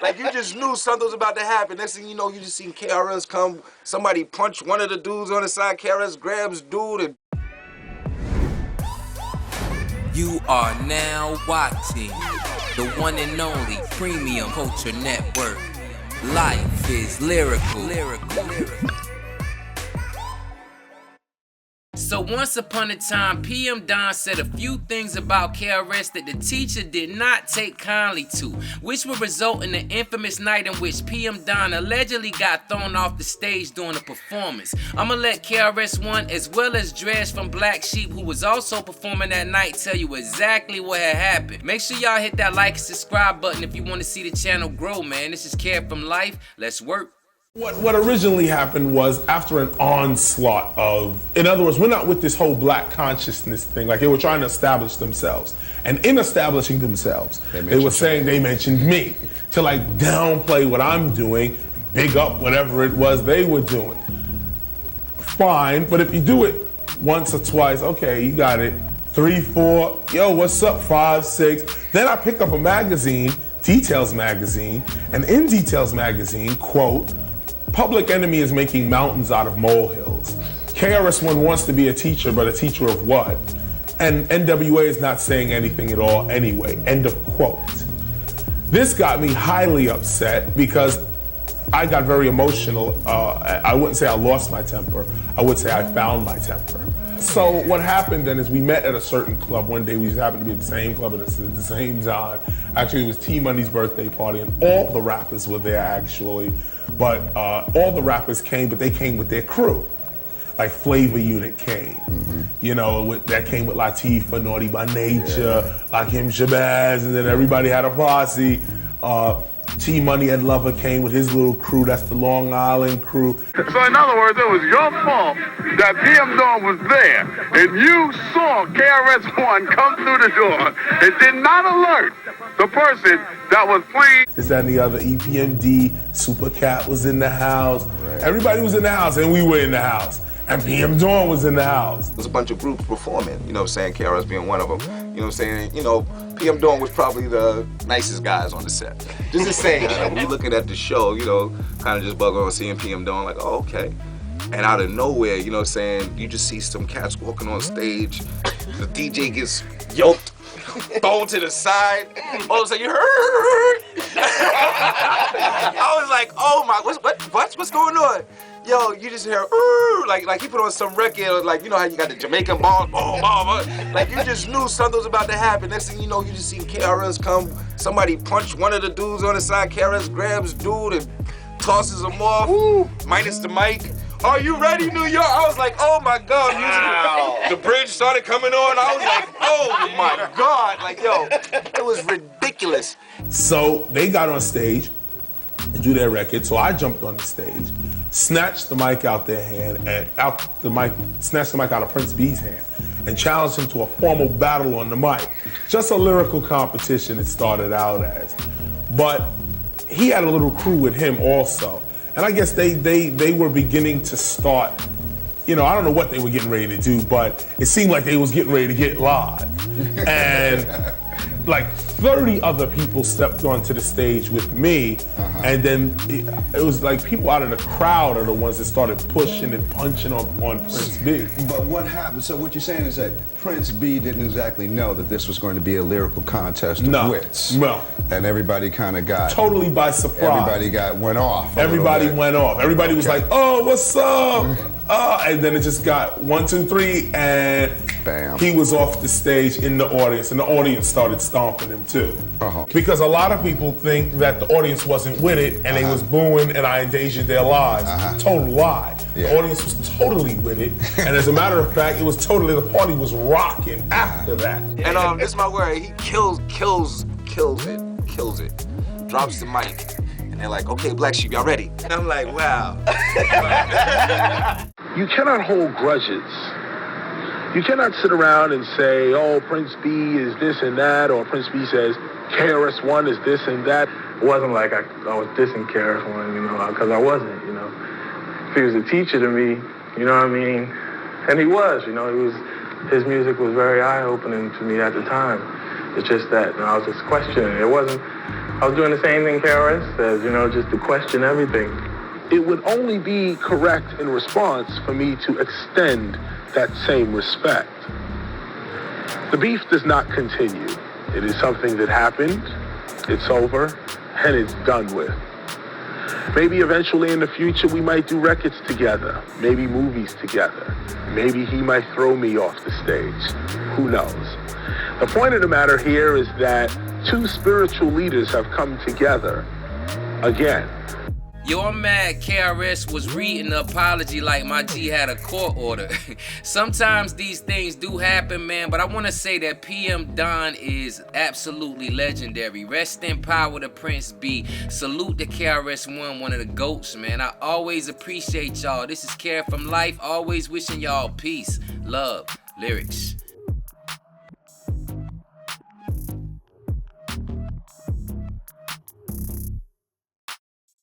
Like, you just knew something was about to happen. Next thing you know, you just seen KRS come, somebody punch one of the dudes on the side, KRS grabs dude and... You are now watching the one and only Premium Culture Network. Life is lyrical. So once upon a time, PM Don said a few things about KRS that the teacher did not take kindly to, which would result in the infamous night in which PM Don allegedly got thrown off the stage during a performance. I'ma let KRS-One as well as Dredge from Black Sheep, who was also performing that night, tell you exactly what had happened. Make sure y'all hit that like and subscribe button if you want to see the channel grow, man. This is Care from Life. Let's work. What originally happened was after an onslaught of, in other words, we're not with this whole black consciousness thing, like they were trying to establish themselves. And in establishing themselves, they were saying they mentioned me to like downplay what I'm doing, big up whatever it was they were doing. Fine, but if you do it once or twice, okay, you got it. 3, 4, yo, what's up, 5, 6. Then I pick up a magazine, Details magazine, and in Details magazine, quote, Public Enemy is making mountains out of molehills. KRS-One wants to be a teacher, but a teacher of what? And NWA is not saying anything at all anyway, end of quote. This got me highly upset because I got very emotional. I wouldn't say I lost my temper, I would say I found my temper. So what happened then is we met at a certain club one day. We just happened to be at the same club at the same time. Actually, it was T-Money's birthday party, and all the rappers were there actually. But all the rappers came, but they came with their crew. Like Flavor Unit came, you know, that came with Latifah, Naughty by Nature, Lakim Shabazz, and then everybody had a posse. T-Money and Lover came with his little crew, that's the Long Island crew. So in other words, it was your fault that PM Dawn was there, and you saw KRS-One come through the door and did not alert the person that was playing. This, that, and the other, EPMD, Super Cat was in the house. Right. Everybody was in the house, and we were in the house. And PM Dawn was in the house. There's a bunch of groups performing, you know what I'm saying, KRS being one of them. You know what I'm saying, you know, PM Dawn was probably the nicest guys on the set. Just to say, when you looking at the show, you know, kind of just bugging on seeing PM Dawn, like, oh, okay. And out of nowhere, you know what I'm saying, you just see some cats walking on stage, the DJ gets yoked, thrown to the side, all of a sudden you heard. I was like, oh my, what's going on? Yo, you just hear, like he put on some record, like, you know how you got the Jamaican ball, boom, boom, like you just knew something was about to happen. Next thing you know, you just seen KRS come, somebody punch one of the dudes on the side, KRS grabs dude and tosses him off, minus the mic. Are you ready, New York? I was like, oh my God, wow. The bridge started coming on, I was like, oh my God, like, yo, it was ridiculous. So they got on stage and do their record, so I jumped on the stage, snatched the mic out their hand, and snatched the mic out of Prince B's hand, and challenged him to a formal battle on the mic. Just a lyrical competition it started out as. But he had a little crew with him also. And I guess they were beginning to start, you know, I don't know what they were getting ready to do, but it seemed like they was getting ready to get live. And like 30 other people stepped onto the stage with me, and then it was like people out of the crowd are the ones that started pushing and punching on Prince B. But what happened? So what you're saying is that Prince B didn't exactly know that this was going to be a lyrical contest of wits. No. And everybody kind of got... Totally by surprise. Everybody went off. Everybody went off. Everybody was like, oh, what's up? And then it just got 1, 2, 3, and bam. He was off the stage in the audience, and the audience started stomping him too. Because a lot of people think that the audience wasn't with it, and they was booing, and I endangered their lives. Total lie. Yeah. The audience was totally with it, and as a matter of fact, it was totally, the party was rocking after that. And this is my word, he kills it. Drops the mic, and they're like, okay, Black Sheep, y'all ready? And I'm like, wow. You cannot hold grudges. You cannot sit around and say, oh, Prince B is this and that, or Prince B says KRS-One is this and that. It wasn't like I was dissing KRS-One, you know, because I wasn't, you know. If he was a teacher to me, you know what I mean? And he was, you know, his music was very eye-opening to me at the time. It's just that, you know, I was just questioning. I I was doing the same thing KRS says, you know, just to question everything. It would only be correct in response for me to extend that same respect. The beef does not continue. It is something that happened, it's over, and it's done with. Maybe eventually in the future we might do records together, maybe movies together. Maybe he might throw me off the stage. Who knows? The point of the matter here is that two spiritual leaders have come together again. Yo, I'm mad KRS was reading the apology like my G had a court order. Sometimes these things do happen, man, but I want to say that PM Don is absolutely legendary. Rest in power to Prince B. Salute to KRS-One, one of the GOATs, man. I always appreciate y'all. This is Care from Life, always wishing y'all peace, love, lyrics.